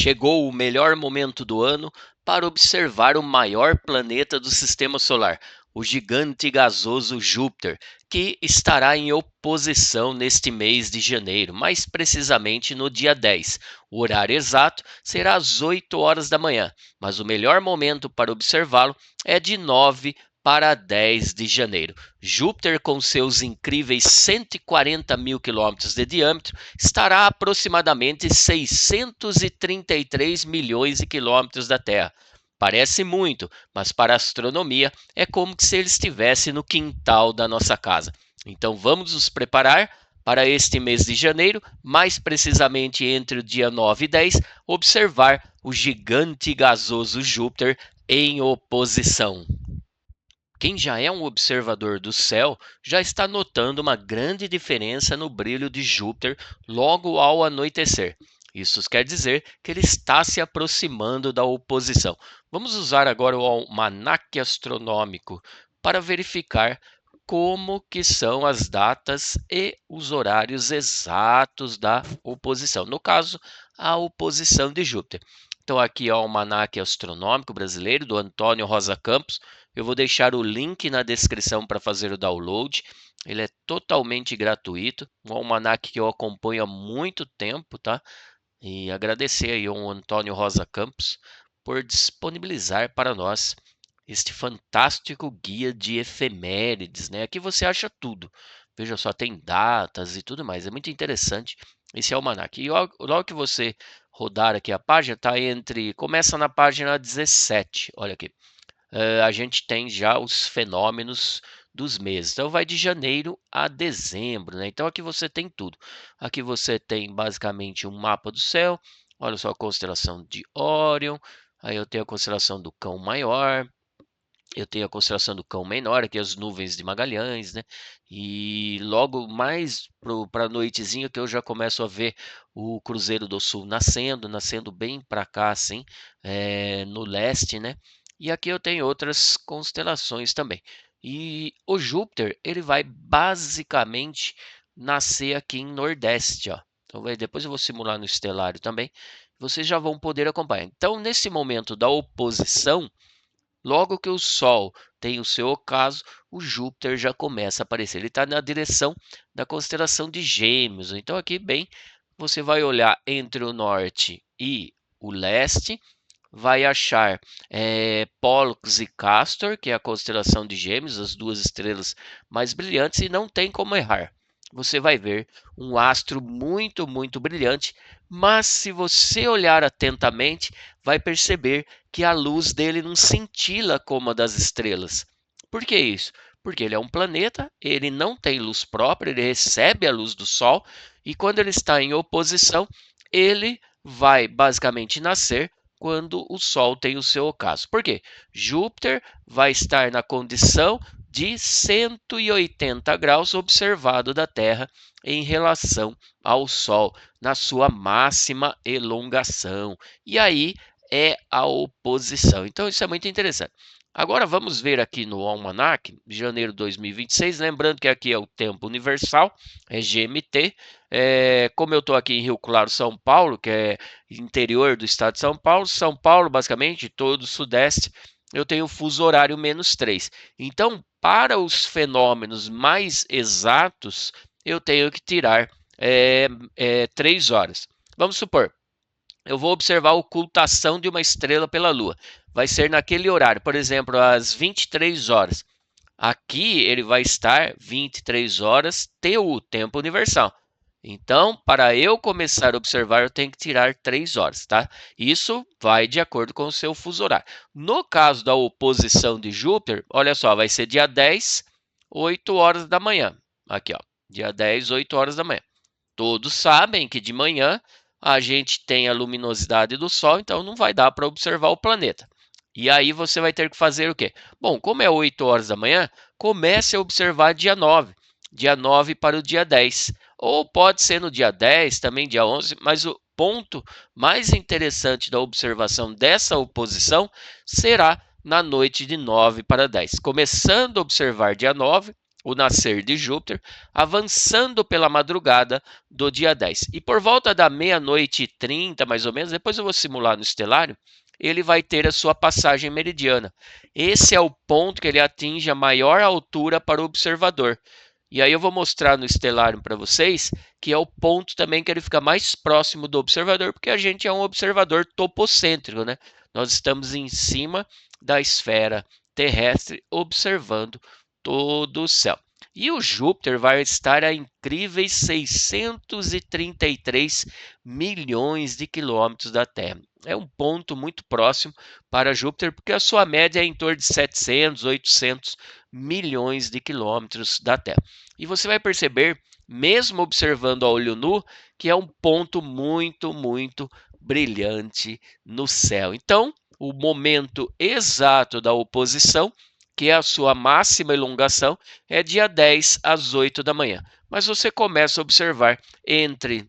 Chegou o melhor momento do ano para observar o maior planeta do Sistema Solar, o gigante gasoso Júpiter, que estará em oposição neste mês de janeiro, mais precisamente no dia 10. O horário exato será às 8 horas da manhã, mas o melhor momento para observá-lo é de 9 para 10 de janeiro. Júpiter, com seus incríveis 140 mil quilômetros de diâmetro, estará a aproximadamente 633 milhões de quilômetros da Terra. Parece muito, mas para a astronomia é como se ele estivesse no quintal da nossa casa. Então vamos nos preparar para este mês de janeiro, mais precisamente entre o dia 9 e 10, observar o gigante gasoso Júpiter em oposição. Quem já é um observador do céu já está notando uma grande diferença no brilho de Júpiter logo ao anoitecer. Isso quer dizer que ele está se aproximando da oposição. Vamos usar agora o almanaque astronômico para verificar como que são as datas e os horários exatos da oposição. No caso, a oposição de Júpiter. Então aqui é o almanaque astronômico brasileiro do Antônio Rosa Campos. Eu vou deixar o link na descrição para fazer o download. Ele é totalmente gratuito, um almanaque que eu acompanho há muito tempo, tá? E agradecer aí ao Antônio Rosa Campos por disponibilizar para nós este fantástico guia de efemérides, né? Aqui você acha tudo. Veja só, tem datas e tudo mais. É muito interessante esse almanaque. E logo que você rodar aqui a página, tá começa na página 17. Olha aqui. A gente tem já os fenômenos dos meses. Então, vai de janeiro a dezembro, né? Então, aqui você tem tudo. Aqui você tem basicamente um mapa do céu. Olha só a constelação de Órion. Aí eu tenho a constelação do Cão Maior. Eu tenho a constelação do Cão Menor, aqui as nuvens de Magalhães, né? E logo mais para a noitezinha que eu já começo a ver o Cruzeiro do Sul nascendo bem para cá, assim, no leste, né? E aqui eu tenho outras constelações também. E o Júpiter, ele vai basicamente nascer aqui em Nordeste, ó. Então, depois eu vou simular no estelário também. Vocês já vão poder acompanhar. Então, nesse momento da oposição, logo que o Sol tem o seu ocaso, o Júpiter já começa a aparecer. Ele está na direção da constelação de Gêmeos. Então, aqui bem, você vai olhar entre o norte e o leste, vai achar Pollux e Castor, que é a constelação de Gêmeos, as duas estrelas mais brilhantes, e não tem como errar. Você vai ver um astro muito, muito brilhante, mas se você olhar atentamente, vai perceber que a luz dele não cintila como a das estrelas. Por que isso? Porque ele é um planeta, ele não tem luz própria, ele recebe a luz do Sol, e quando ele está em oposição, ele vai basicamente nascer quando o Sol tem o seu ocaso. Por quê? Júpiter vai estar na condição de 180 graus observado da Terra em relação ao Sol, na sua máxima elongação. E aí é a oposição. Então, isso é muito interessante. Agora, vamos ver aqui no Almanac, janeiro de 2026. Lembrando que aqui é o tempo universal, é GMT. Como eu estou aqui em Rio Claro, São Paulo, que é interior do estado de São Paulo, basicamente, todo o sudeste, eu tenho o fuso horário -3. Então, para os fenômenos mais exatos, eu tenho que tirar 3 horas. Vamos supor, eu vou observar a ocultação de uma estrela pela Lua. Vai ser naquele horário, por exemplo, às 23 horas. Aqui ele vai estar 23 horas TU, tempo universal. Então, para eu começar a observar, eu tenho que tirar 3 horas, tá? Isso vai de acordo com o seu fuso horário. No caso da oposição de Júpiter, olha só, vai ser dia 10, 8 horas da manhã. Aqui, ó, dia 10, 8 horas da manhã. Todos sabem que de manhã a gente tem a luminosidade do Sol, então não vai dar para observar o planeta. E aí você vai ter que fazer o quê? Bom, como é 8 horas da manhã, comece a observar dia 9 para o dia 10. Ou pode ser no dia 10, também dia 11, mas o ponto mais interessante da observação dessa oposição será na noite de 9 para 10. Começando a observar dia 9, o nascer de Júpiter, avançando pela madrugada do dia 10. E por volta da meia-noite e 30, mais ou menos, depois eu vou simular no estelário, ele vai ter a sua passagem meridiana. Esse é o ponto que ele atinge a maior altura para o observador. E aí eu vou mostrar no estelário para vocês que é o ponto também que ele fica mais próximo do observador, porque a gente é um observador topocêntrico, né? Nós estamos em cima da esfera terrestre observando todo o céu. E o Júpiter vai estar a incríveis 633 milhões de quilômetros da Terra. É um ponto muito próximo para Júpiter, porque a sua média é em torno de 700, 800 milhões de quilômetros da Terra. E você vai perceber, mesmo observando a olho nu, que é um ponto muito, muito brilhante no céu. Então, o momento exato da oposição, que é a sua máxima elongação, é dia 10 às 8 da manhã. Mas você começa a observar entre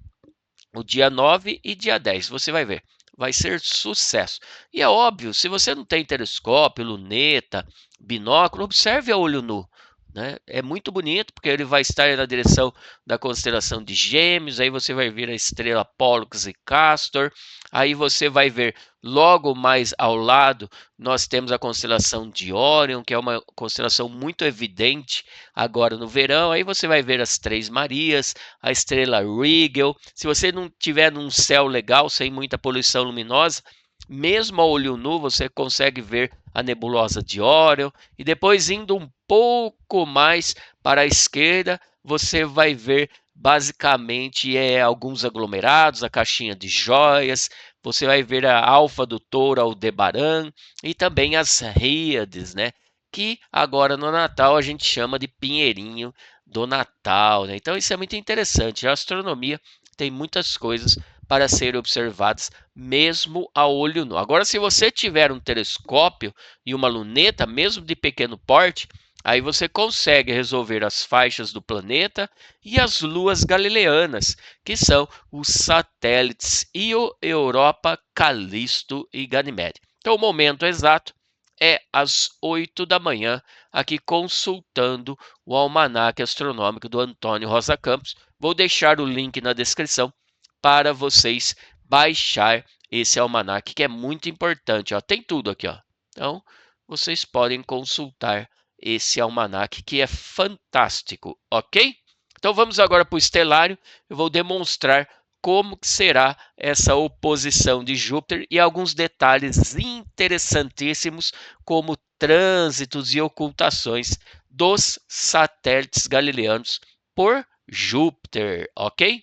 o dia 9 e dia 10. Você vai ver, vai ser sucesso. E é óbvio, se você não tem telescópio, luneta, binóculo, observe a olho nu. Né? É muito bonito, porque ele vai estar na direção da constelação de Gêmeos, aí você vai ver a estrela Pollux e Castor, aí você vai ver logo mais ao lado, nós temos a constelação de Órion, que é uma constelação muito evidente agora no verão, aí você vai ver as Três Marias, a estrela Rigel. Se você não tiver num céu legal, sem muita poluição luminosa, mesmo a olho nu você consegue ver a nebulosa de Órion, e depois indo um pouco mais para a esquerda, você vai ver basicamente alguns aglomerados, a caixinha de joias, você vai ver a Alfa do Touro, Aldebaran, e também as Híades, né? Que agora no Natal a gente chama de Pinheirinho do Natal, né? Então isso é muito interessante. A astronomia tem muitas coisas para serem observadas mesmo a olho nu. Agora, se você tiver um telescópio e uma luneta, mesmo de pequeno porte, aí você consegue resolver as faixas do planeta e as luas galileanas, que são os satélites Io, Europa, Calisto e Ganymede. Então, o momento exato é às 8 da manhã, aqui consultando o almanaque astronômico do Antônio Rosa Campos. Vou deixar o link na descrição para vocês baixar esse almanaque, que é muito importante. Ó. Tem tudo aqui. Ó. Então, vocês podem consultar esse almanaque, que é fantástico, ok? Então, vamos agora para o estelário. Eu vou demonstrar como que será essa oposição de Júpiter e alguns detalhes interessantíssimos, como trânsitos e ocultações dos satélites galileanos por Júpiter, ok?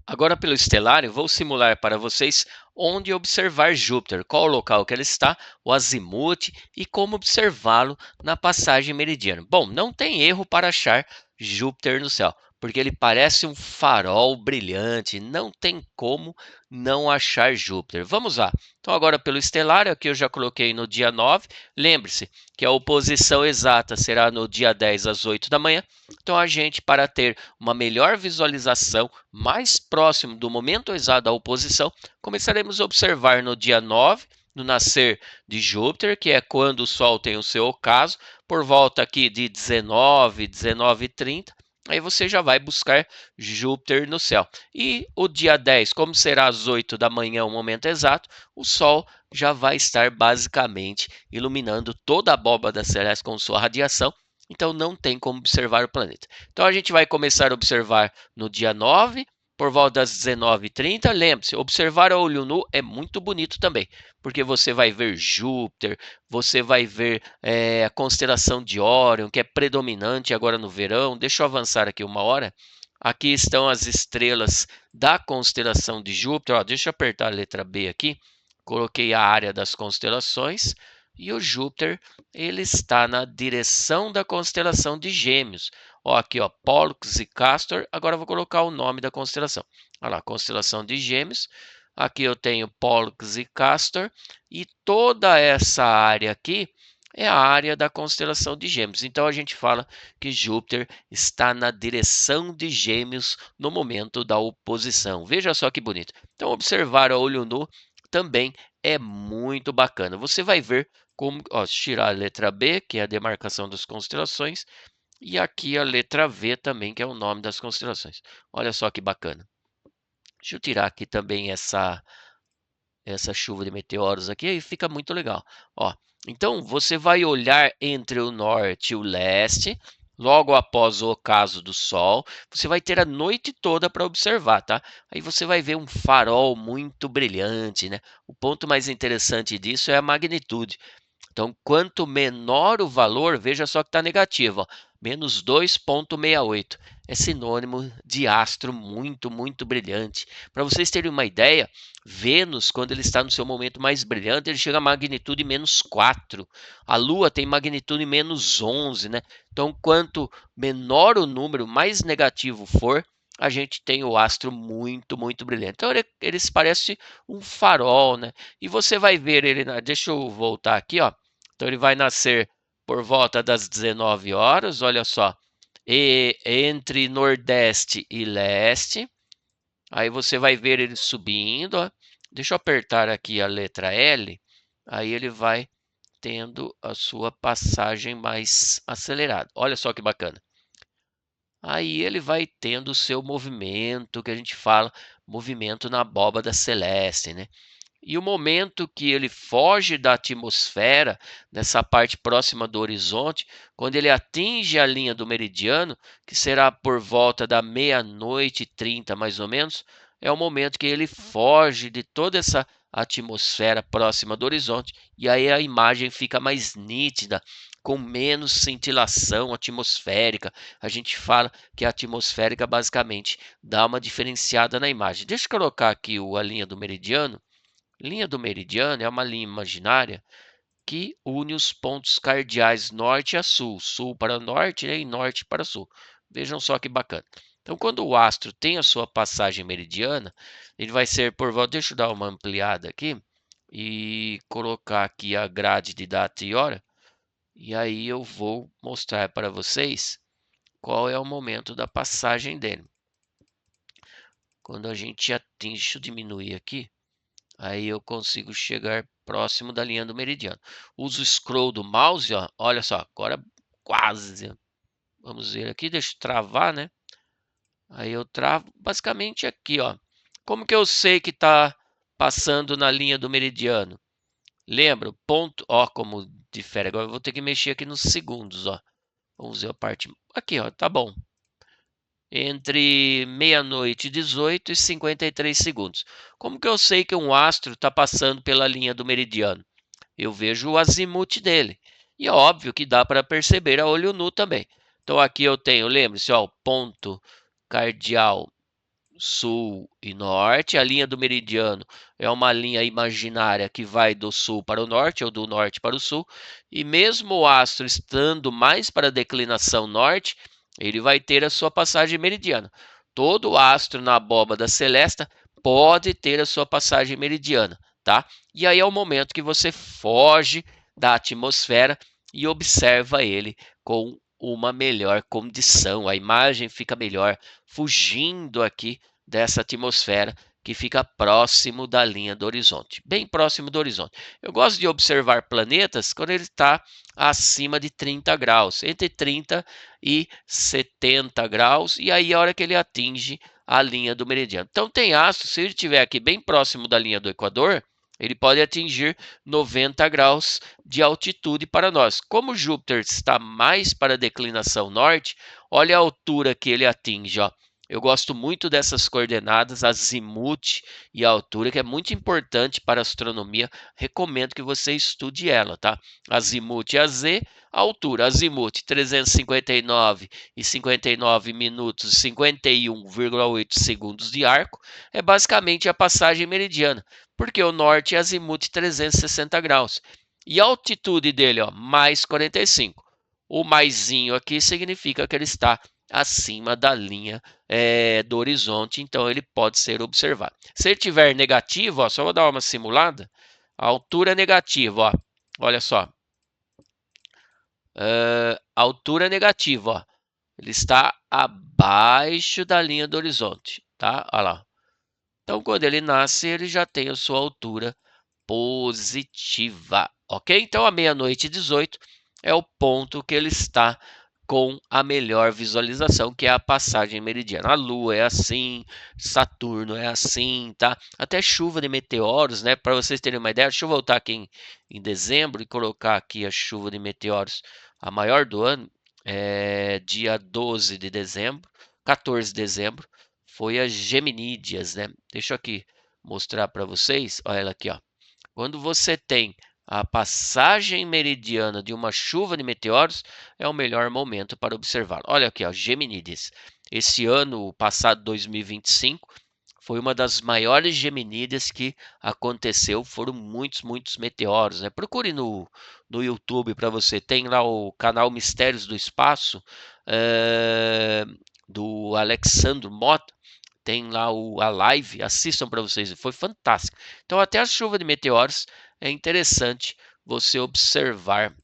Agora, pelo estelário, vou simular para vocês onde observar Júpiter, qual o local que ele está, o azimuth e como observá-lo na passagem meridiana. Bom, não tem erro para achar Júpiter no céu, porque ele parece um farol brilhante, não tem como não achar Júpiter. Vamos lá. Então, agora pelo estelário, aqui eu já coloquei no dia 9. Lembre-se que a oposição exata será no dia 10 às 8 da manhã. Então, a gente, para ter uma melhor visualização, mais próximo do momento exato da oposição, começaremos a observar no dia 9, no nascer de Júpiter, que é quando o Sol tem o seu ocaso, por volta aqui de 19, 19h30. Aí você já vai buscar Júpiter no céu. E o dia 10, como será às 8 da manhã, o momento exato, o Sol já vai estar basicamente iluminando toda a abóbada celeste com sua radiação, então não tem como observar o planeta. Então a gente vai começar a observar no dia 9, por volta das 19h30. Lembre-se, observar a olho nu é muito bonito também, porque você vai ver Júpiter, você vai ver a constelação de Órion, que é predominante agora no verão. Deixa eu avançar aqui uma hora. Aqui estão as estrelas da constelação de Júpiter. Ó, deixa eu apertar a letra B aqui. Coloquei a área das constelações. E o Júpiter, ele está na direção da constelação de Gêmeos. Ó, aqui, ó, Pollux e Castor. Agora eu vou colocar o nome da constelação. Olha lá, constelação de Gêmeos. Aqui eu tenho Pollux e Castor. E toda essa área aqui é a área da constelação de Gêmeos. Então a gente fala que Júpiter está na direção de Gêmeos no momento da oposição. Veja só que bonito. Então observar a olho nu também é muito bacana. Você vai ver como, ó, tirar a letra B, que é a demarcação das constelações, E aqui a letra V também, que é o nome das constelações. Olha só que bacana. Deixa eu tirar aqui também essa chuva de meteoros aqui, aí fica muito legal. Ó, então você vai olhar entre o norte e o leste, logo após o ocaso do sol, você vai ter a noite toda para observar, tá? Aí você vai ver um farol muito brilhante, né? O ponto mais interessante disso é a magnitude. Então, quanto menor o valor, veja só que está negativo, ó, menos 2,68. É sinônimo de astro muito, muito brilhante. Para vocês terem uma ideia, Vênus, quando ele está no seu momento mais brilhante, ele chega a magnitude menos 4. A Lua tem magnitude menos 11, né? Então, quanto menor o número, mais negativo for, a gente tem o astro muito, muito brilhante. Então, ele se parece um farol, né? E você vai ver ele, deixa eu voltar aqui, ó. Então ele vai nascer por volta das 19 horas, olha só, entre Nordeste e Leste. Aí você vai ver ele subindo, ó. Deixa eu apertar aqui a letra L, aí ele vai tendo a sua passagem mais acelerada. Olha só que bacana. Aí ele vai tendo o seu movimento, que a gente fala, movimento na abóbada celeste, né? E o momento que ele foge da atmosfera, nessa parte próxima do horizonte, quando ele atinge a linha do meridiano, que será por volta da meia-noite e 30, mais ou menos, é o momento que ele foge de toda essa atmosfera próxima do horizonte, e aí a imagem fica mais nítida, com menos cintilação atmosférica. A gente fala que a atmosférica basicamente dá uma diferenciada na imagem. Deixa eu colocar aqui a linha do meridiano. Linha do meridiano é uma linha imaginária que une os pontos cardeais norte a sul, sul para norte, né, e norte para sul. Vejam só que bacana. Então, quando o astro tem a sua passagem meridiana, ele vai ser por volta. Deixa eu dar uma ampliada aqui e colocar aqui a grade de data e hora. E aí eu vou mostrar para vocês qual é o momento da passagem dele. Quando a gente atinge, deixa eu diminuir aqui. Aí eu consigo chegar próximo da linha do meridiano. Uso o scroll do mouse, ó. Olha só, agora quase. Vamos ver aqui, deixa eu travar, né? Aí eu travo basicamente aqui, ó. Como que eu sei que está passando na linha do meridiano? Lembra? Ponto, ó, como difere. Agora eu vou ter que mexer aqui nos segundos, ó. Vamos ver a parte. Aqui, ó, tá bom. Entre meia-noite e 18 e 53 segundos. Como que eu sei que um astro está passando pela linha do meridiano? Eu vejo o azimuth dele. E é óbvio que dá para perceber a olho nu também. Então aqui eu tenho, lembre-se, ó, o ponto cardial sul e norte. A linha do meridiano é uma linha imaginária que vai do sul para o norte ou do norte para o sul. E mesmo o astro estando mais para a declinação norte, ele vai ter a sua passagem meridiana. Todo astro na abóbada celeste pode ter a sua passagem meridiana, tá? E aí é o momento que você foge da atmosfera e observa ele com uma melhor condição. A imagem fica melhor, fugindo aqui dessa atmosfera que fica próximo da linha do horizonte, bem próximo do horizonte. Eu gosto de observar planetas quando ele está acima de 30 graus, entre 30 e 70 graus, e aí a hora que ele atinge a linha do meridiano. Então tem astros, se ele estiver aqui bem próximo da linha do Equador, ele pode atingir 90 graus de altitude para nós. Como Júpiter está mais para a declinação norte, olha a altura que ele atinge, ó. Eu gosto muito dessas coordenadas, azimuth e altura, que é muito importante para a astronomia. Recomendo que você estude ela, tá? Azimuth é a Z, altura, azimuth 359,59 minutos e 51,8 segundos de arco, é basicamente a passagem meridiana, porque o norte é azimuth 360 graus. E a altitude dele, ó, mais 45. O maisinho aqui significa que ele está acima da linha do horizonte, então ele pode ser observado. Se ele tiver negativo, ó, só vou dar uma simulada, a altura negativa, ó, olha só, altura negativa, ó, ele está abaixo da linha do horizonte, tá? Olha lá. Então, quando ele nasce, ele já tem a sua altura positiva, ok? Então, a meia-noite e 18 é o ponto que ele está com a melhor visualização, que é a passagem meridiana. A Lua é assim, Saturno é assim, tá? Até chuva de meteoros, né? Para vocês terem uma ideia, deixa eu voltar aqui em dezembro e colocar aqui a chuva de meteoros, a maior do ano, dia 12 de dezembro, 14 de dezembro, foi a Geminídeas, né? Deixa eu aqui mostrar para vocês, olha ela aqui, ó. Quando você tem a passagem meridiana de uma chuva de meteoros, é o melhor momento para observar. Olha aqui, ó, Geminídeas. Esse ano passado, 2025, foi uma das maiores Geminídeas que aconteceu. Foram muitos meteoros, né? Procure no YouTube para você. Tem lá o canal Mistérios do Espaço, do Alexandre Mota. Tem lá a live, assistam para vocês, foi fantástico. Então, até a chuva de meteoros é interessante você observar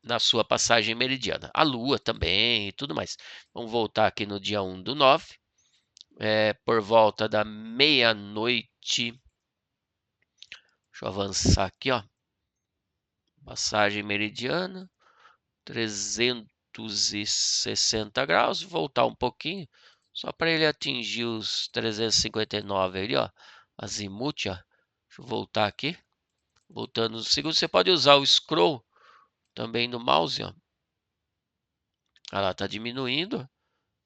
na sua passagem meridiana. A Lua também e tudo mais. Vamos voltar aqui no dia 1/9, por volta da meia-noite. Deixa eu avançar aqui, ó. Passagem meridiana, 360 graus, voltar um pouquinho, só para ele atingir os 359 ali, ó, azimuth, ó. Deixa eu voltar aqui, voltando no segundo, você pode usar o scroll também no mouse, ó. Ah lá, tá diminuindo,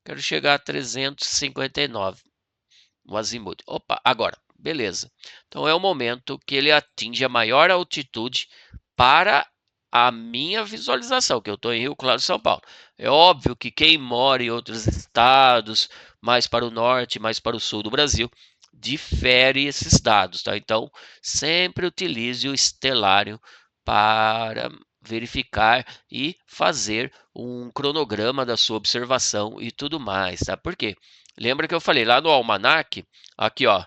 quero chegar a 359, o azimuth. Opa, agora, beleza. Então é o momento que ele atinge a maior altitude para a minha visualização, que eu estou em Rio Claro, São Paulo. É óbvio que quem mora em outros estados, mais para o norte, mais para o sul do Brasil, difere esses dados, tá? Então, sempre utilize o estelário para verificar e fazer um cronograma da sua observação e tudo mais, tá? Por quê? Lembra que eu falei lá no almanaque, aqui ó,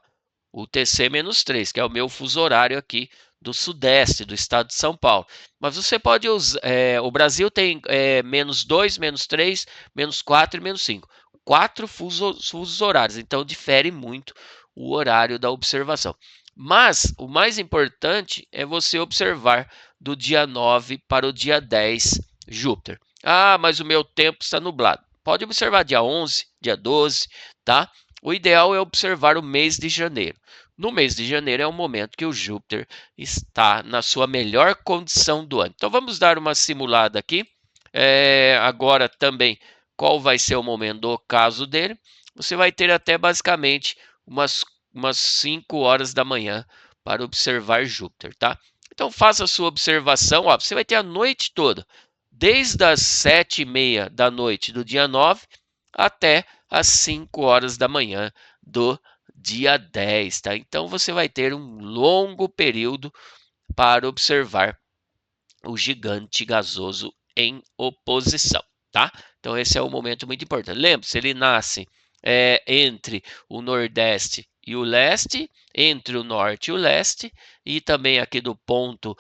o TC-3, que é o meu fuso horário aqui do sudeste do estado de São Paulo. Mas você pode usar, o Brasil tem -2, -3, -4 e -5. 4 fusos horários, então difere muito o horário da observação. Mas o mais importante é você observar do dia 9 para o dia 10 Júpiter. Ah, mas o meu tempo está nublado. Pode observar dia 11, dia 12, tá? O ideal é observar o mês de janeiro. No mês de janeiro é o momento que o Júpiter está na sua melhor condição do ano. Então vamos dar uma simulada aqui. Agora também qual vai ser o momento do ocaso dele. Você vai ter até basicamente umas 5 horas da manhã para observar Júpiter, tá? Então faça a sua observação. Ó, você vai ter a noite toda, desde as 7h30 da noite do dia 9 até as 5 horas da manhã do dia 10, tá? Então você vai ter um longo período para observar o gigante gasoso em oposição, tá? Então esse é um momento muito importante. Lembre-se, ele nasce entre o Nordeste e o Leste, entre o Norte e o Leste, e também aqui do ponto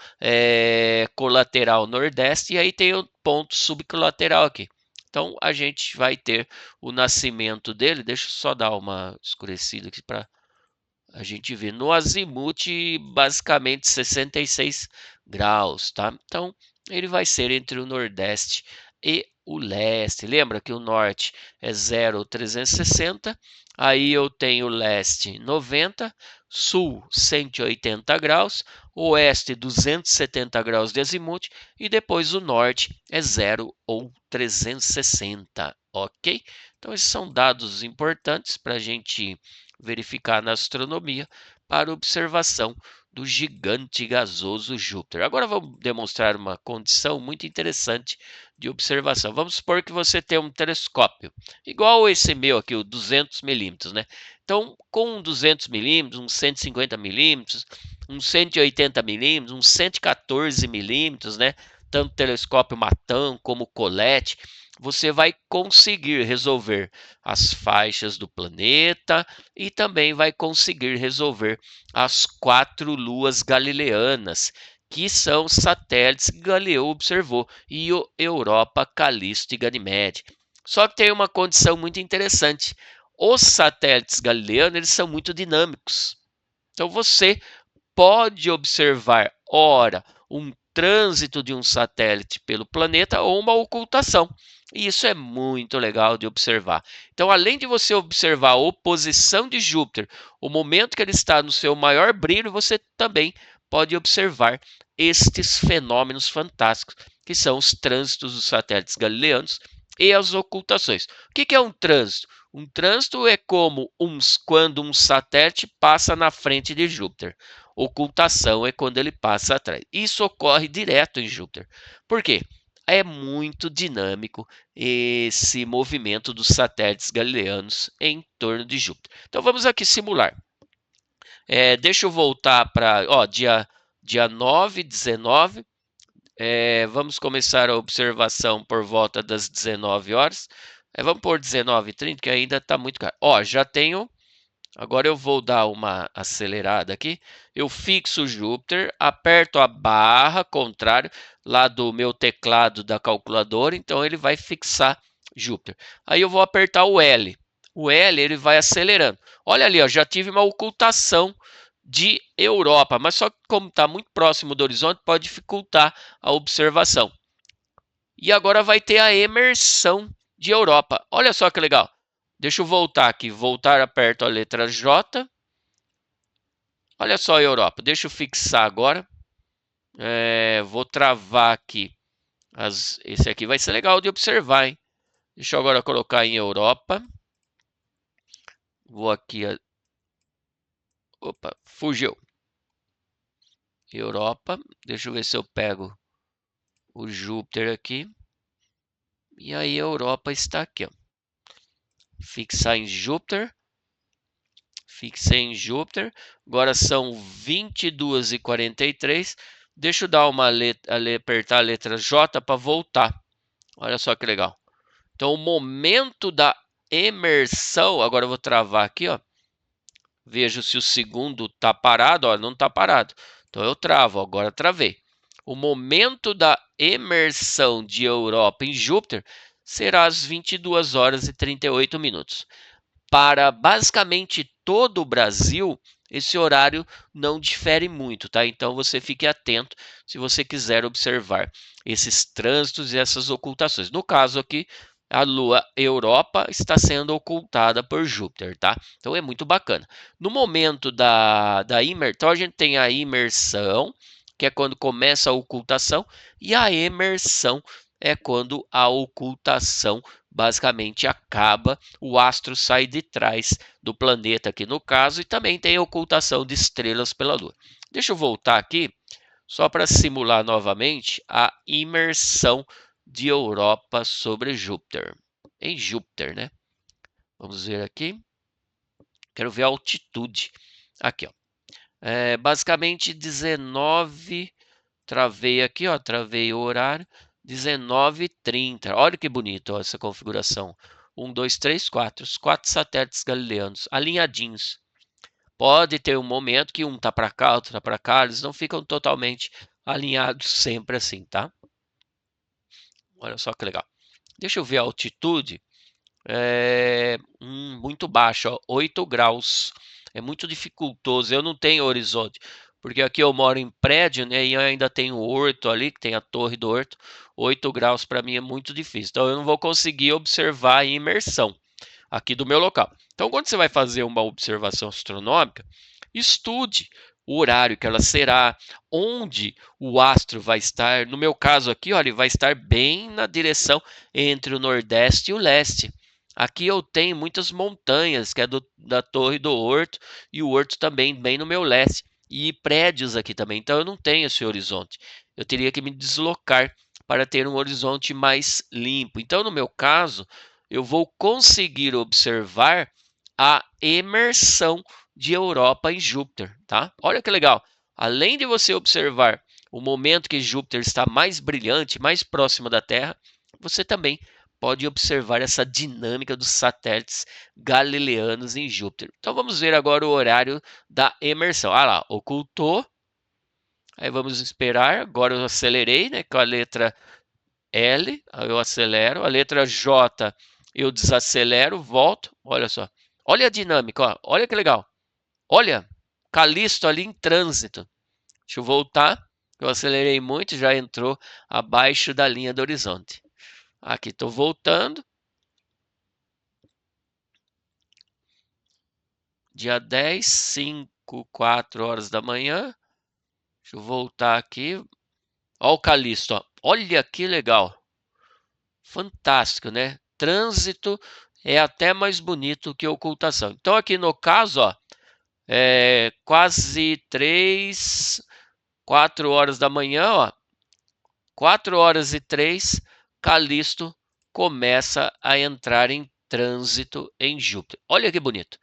colateral Nordeste, e aí tem o ponto subcolateral aqui. Então a gente vai ter o nascimento dele. Deixa eu só dar uma escurecida aqui para a gente ver. No azimuth, basicamente 66 graus, tá? Então ele vai ser entre o Nordeste e o Leste. Lembra que o Norte é 0,360, aí eu tenho Leste 90, Sul 180 graus, Oeste 270 graus de azimuth e depois o Norte é 0 ou 360, ok? Então esses são dados importantes para a gente verificar na astronomia para observação do gigante gasoso Júpiter. Agora vamos demonstrar uma condição muito interessante de observação. Vamos supor que você tem um telescópio, igual esse meu aqui, o 200 milímetros, né? Então, com 200 milímetros, uns 150 milímetros, uns 180 milímetros, uns 114 milímetros, né? Tanto o telescópio Matham como o Colette, você vai conseguir resolver as faixas do planeta e também vai conseguir resolver as 4 luas galileanas, que são satélites que Galileu observou, e o Europa, Calisto e Ganymede. Só que tem uma condição muito interessante. Os satélites galileanos, eles são muito dinâmicos. Então você pode observar, ora, um trânsito de um satélite pelo planeta ou uma ocultação. E isso é muito legal de observar. Então, além de você observar a oposição de Júpiter, o momento que ele está no seu maior brilho, você também pode observar estes fenômenos fantásticos, que são os trânsitos dos satélites galileanos e as ocultações. O que é um trânsito? Um trânsito é como quando um satélite passa na frente de Júpiter. Ocultação é quando ele passa atrás. Isso ocorre direto em Júpiter. Por quê? É muito dinâmico esse movimento dos satélites galileanos em torno de Júpiter. Então vamos aqui simular. Deixa eu voltar para dia 9, 19. Vamos começar a observação por volta das 19 horas. Vamos pôr 19h30, que ainda está muito caro. Já tenho. Agora eu vou dar uma acelerada aqui. Eu fixo Júpiter, aperto a barra contrário lá do meu teclado da calculadora, então ele vai fixar Júpiter. Aí eu vou apertar o L. O L ele vai acelerando. Olha ali, já tive uma ocultação de Europa, mas só que como está muito próximo do horizonte, pode dificultar a observação. E agora vai ter a emersão de Europa. Olha só que legal. Deixa eu voltar aqui. Voltar, aperto a letra J. Olha só a Europa. Deixa eu fixar agora. Vou travar aqui. Esse aqui vai ser legal de observar, hein? Deixa eu agora colocar em Europa. Vou aqui. Opa, fugiu. Europa. Deixa eu ver se eu pego o Júpiter aqui. E aí a Europa está aqui, ó. Fixar em Júpiter. Fixei em Júpiter. Agora são 22h43. Deixa eu dar apertar a letra J para voltar. Olha só que legal. Então, o momento da emersão. Agora eu vou travar aqui, ó. Vejo se o segundo está parado. Ó, não está parado. Então eu travo. Agora travei. O momento da emersão de Europa em Júpiter será às 22 horas e 38 minutos. Para basicamente todo o Brasil, esse horário não difere muito, tá? Então você fique atento se você quiser observar esses trânsitos e essas ocultações. No caso aqui, a Lua Europa está sendo ocultada por Júpiter, tá? Então é muito bacana. No momento da imersão, então a gente tem a imersão, que é quando começa a ocultação, e a emersão é quando a ocultação basicamente acaba, o astro sai de trás do planeta aqui no caso, e também tem a ocultação de estrelas pela Lua. Deixa eu voltar aqui, só para simular novamente a imersão de Europa sobre Júpiter. Em Júpiter, né? Vamos ver aqui. Quero ver a altitude. Aqui, ó. Basicamente 19. Travei aqui, ó. Travei o horário. 19h30. Olha que bonito ó, essa configuração. 1, 2, 3, 4. Os 4 satélites galileanos alinhadinhos. Pode ter um momento que um tá para cá, outro tá para cá. Eles não ficam totalmente alinhados sempre assim, tá? Olha só que legal. Deixa eu ver a altitude. Muito baixa, ó, 8 graus. É muito dificultoso. Eu não tenho horizonte. Porque aqui eu moro em prédio, né? E ainda tem o horto ali, que tem a torre do horto. 8 graus para mim é muito difícil. Então eu não vou conseguir observar a imersão aqui do meu local. Então quando você vai fazer uma observação astronômica, estude o horário que ela será, onde o astro vai estar. No meu caso aqui, olha, ele vai estar bem na direção entre o Nordeste e o Leste. Aqui eu tenho muitas montanhas, que é da Torre do Horto, e o Horto também bem no meu leste. E prédios aqui também, então eu não tenho esse horizonte. Eu teria que me deslocar para ter um horizonte mais limpo. Então, no meu caso, eu vou conseguir observar a emersão de Europa em Júpiter, tá? Olha que legal. Além de você observar o momento que Júpiter está mais brilhante, mais próximo da Terra, você também pode observar essa dinâmica dos satélites galileanos em Júpiter. Então vamos ver agora o horário da emersão. Ah lá, ocultou. Aí vamos esperar. Agora eu acelerei, né, com a letra L, aí eu acelero. A letra J eu desacelero, volto. Olha só. Olha a dinâmica, ó. Olha que legal. Olha, Calisto ali em trânsito. Deixa eu voltar. Eu acelerei muito, já entrou abaixo da linha do horizonte. Aqui estou voltando. Dia 10, 5, 4 horas da manhã. Deixa eu voltar aqui. Ó o Calisto, ó. Olha que legal. Fantástico, né? Trânsito é até mais bonito que ocultação. Então aqui no caso, ó, quase 3, 4 horas da manhã, ó. 4 horas e 3, Calisto começa a entrar em trânsito em Júpiter. Olha que bonito.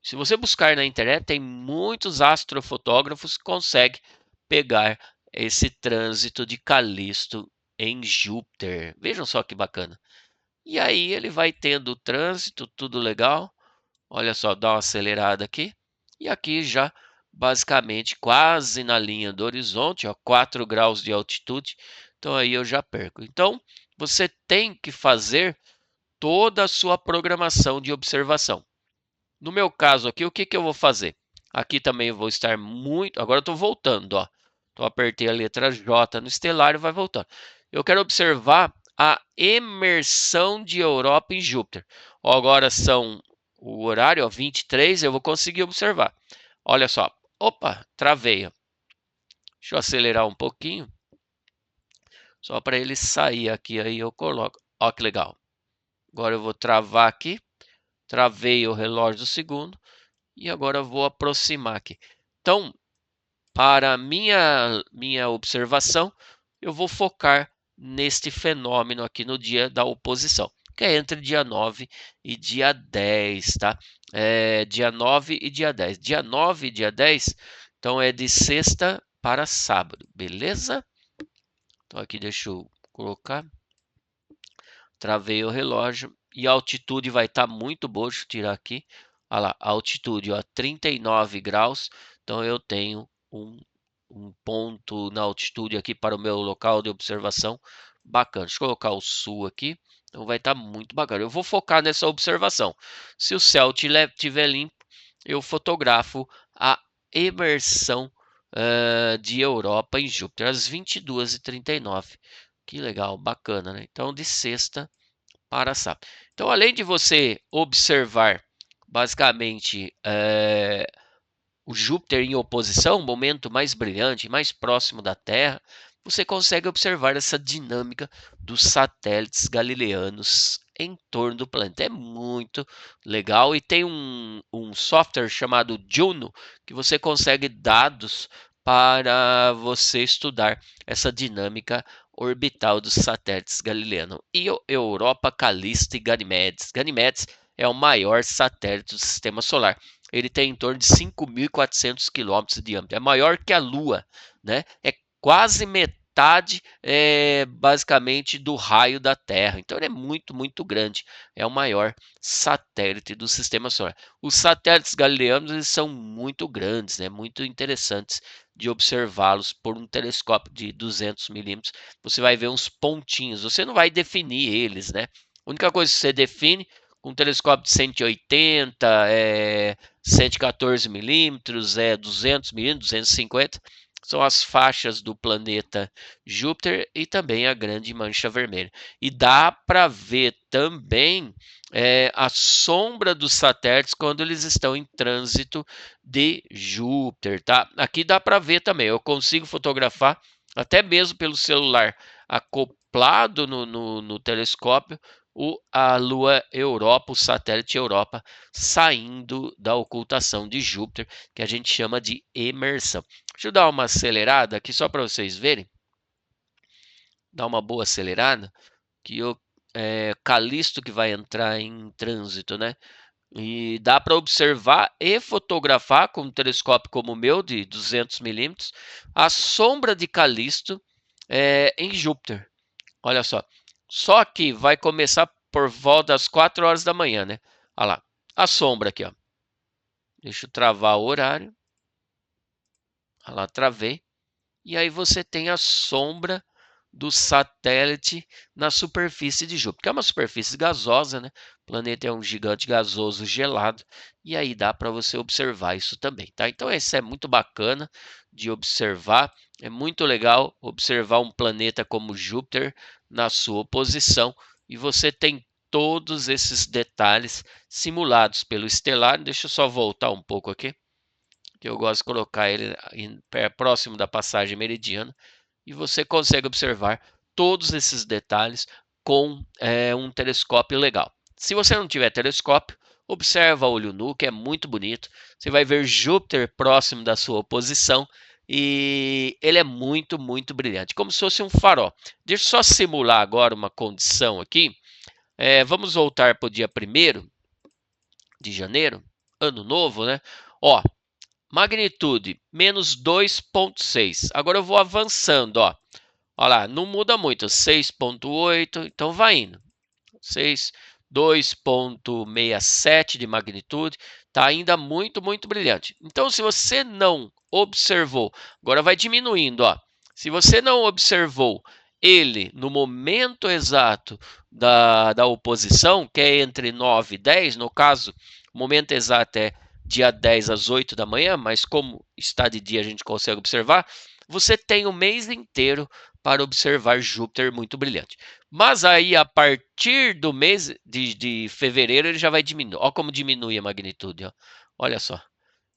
Se você buscar na internet, tem muitos astrofotógrafos que conseguem pegar esse trânsito de Calisto em Júpiter. Vejam só que bacana. E aí ele vai tendo o trânsito, tudo legal. Olha só, dá uma acelerada aqui. E aqui já basicamente quase na linha do horizonte, ó, 4 graus de altitude. Então aí eu já perco. Então você tem que fazer toda a sua programação de observação. No meu caso aqui, o que que eu vou fazer? Aqui também eu vou estar muito. Agora eu estou voltando, ó. Então apertei a letra J no estelário e vai voltando. Eu quero observar a emersão de Europa em Júpiter. Ó, agora são o horário, ó, 23, eu vou conseguir observar. Olha só. Opa, travei. Ó. Deixa eu acelerar um pouquinho. Só para ele sair aqui, aí eu coloco. Ó, que legal. Agora eu vou travar aqui. Travei o relógio do segundo. E agora eu vou aproximar aqui. Então, para minha observação, eu vou focar neste fenômeno aqui no dia da oposição, que é entre dia 9 e dia 10, tá? Dia 9 e dia 10. Dia 9 e dia 10, então é de sexta para sábado, beleza? Então aqui deixa eu colocar. Travei o relógio e a altitude vai estar muito boa. Deixa eu tirar aqui. Olha lá, a altitude, ó, 39 graus. Então eu tenho um ponto na altitude aqui para o meu local de observação bacana. Deixa eu colocar o sul aqui. Então vai estar muito bacana. Eu vou focar nessa observação. Se o céu estiver limpo, eu fotografo a emersão de Europa em Júpiter às 22h39. Que legal, bacana, né? Então, de sexta para sábado. Então, além de você observar, basicamente, o Júpiter em oposição, o momento mais brilhante, mais próximo da Terra, você consegue observar essa dinâmica dos satélites galileanos em torno do planeta. É muito legal e tem um software chamado Juno que você consegue dados para você estudar essa dinâmica orbital dos satélites galileanos. E Europa, Callisto e Ganymedes. Ganymedes é o maior satélite do sistema solar. Ele tem em torno de 5.400 quilômetros de diâmetro. É maior que a Lua, né? É quase metade, basicamente, do raio da Terra. Então, ele é muito, muito grande. É o maior satélite do sistema solar. Os satélites galileanos eles são muito grandes, né? Muito interessantes de observá-los por um telescópio de 200 milímetros. Você vai ver uns pontinhos. Você não vai definir eles, né? A única coisa que você define com um telescópio de 180, 114 milímetros, 200 milímetros, 250, são as faixas do planeta Júpiter e também a grande mancha vermelha. E dá para ver também a sombra dos satélites quando eles estão em trânsito de Júpiter, tá? Aqui dá para ver também, eu consigo fotografar até mesmo pelo celular acoplado no telescópio a Lua Europa, o satélite Europa, saindo da ocultação de Júpiter, que a gente chama de emersão. Deixa eu dar uma acelerada aqui só para vocês verem. Dar uma boa acelerada, que o Calisto que vai entrar em trânsito, né? E dá para observar e fotografar com um telescópio como o meu, de 200 milímetros, a sombra de Calisto em Júpiter. Olha só. Só que vai começar por volta das 4 horas da manhã, né? Olha lá. A sombra aqui, ó. Deixa eu travar o horário. Olha lá, travei. E aí você tem a sombra do satélite na superfície de Júpiter, que é uma superfície gasosa, né? O planeta é um gigante gasoso gelado, e aí dá para você observar isso também, tá? Então esse é muito bacana de observar. É muito legal observar um planeta como Júpiter na sua oposição e você tem todos esses detalhes simulados pelo estelar. Deixa eu só voltar um pouco aqui, que eu gosto de colocar ele próximo da passagem meridiana e você consegue observar todos esses detalhes com um telescópio legal. Se você não tiver telescópio, observa a olho nu, que é muito bonito. Você vai ver Júpiter próximo da sua oposição e ele é muito, muito brilhante, como se fosse um farol. Deixa eu só simular agora uma condição aqui. Vamos voltar para o dia 1º de janeiro, ano novo, né? Ó, magnitude menos 2,6. Agora eu vou avançando, ó. Olha lá, não muda muito, 6,8, então vai indo. 2,67 de magnitude, está ainda muito, muito brilhante. Então, se você não observou, agora vai diminuindo, ó. Se você não observou ele no momento exato da oposição, que é entre 9 e 10, no caso, o momento exato é dia 10 às 8 da manhã, mas como está de dia a gente consegue observar, você tem o mês inteiro para observar Júpiter muito brilhante. Mas aí, a partir do mês de fevereiro, ele já vai diminuir. Olha como diminui a magnitude. Ó. Olha só.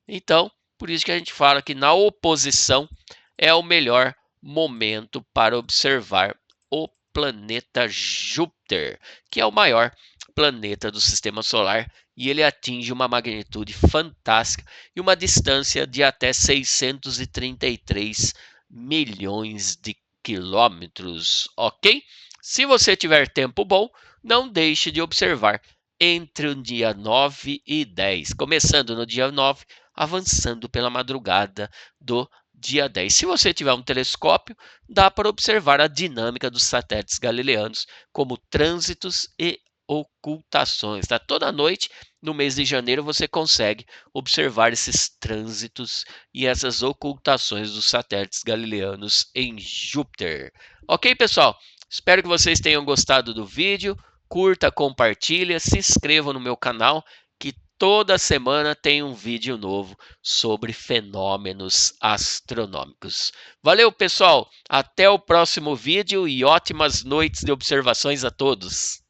Então, por isso que a gente fala que na oposição é o melhor momento para observar o planeta Júpiter, que é o maior planeta do sistema solar, e ele atinge uma magnitude fantástica e uma distância de até 633 milhões de quilômetros, ok? Se você tiver tempo bom, não deixe de observar entre o dia 9 e 10, começando no dia 9, avançando pela madrugada do dia 10. Se você tiver um telescópio, dá para observar a dinâmica dos satélites galileanos, como trânsitos e ocultações. Tá? Toda noite, no mês de janeiro, você consegue observar esses trânsitos e essas ocultações dos satélites galileanos em Júpiter. Ok, pessoal? Espero que vocês tenham gostado do vídeo. Curta, compartilha, se inscreva no meu canal, que toda semana tem um vídeo novo sobre fenômenos astronômicos. Valeu, pessoal! Até o próximo vídeo e ótimas noites de observações a todos!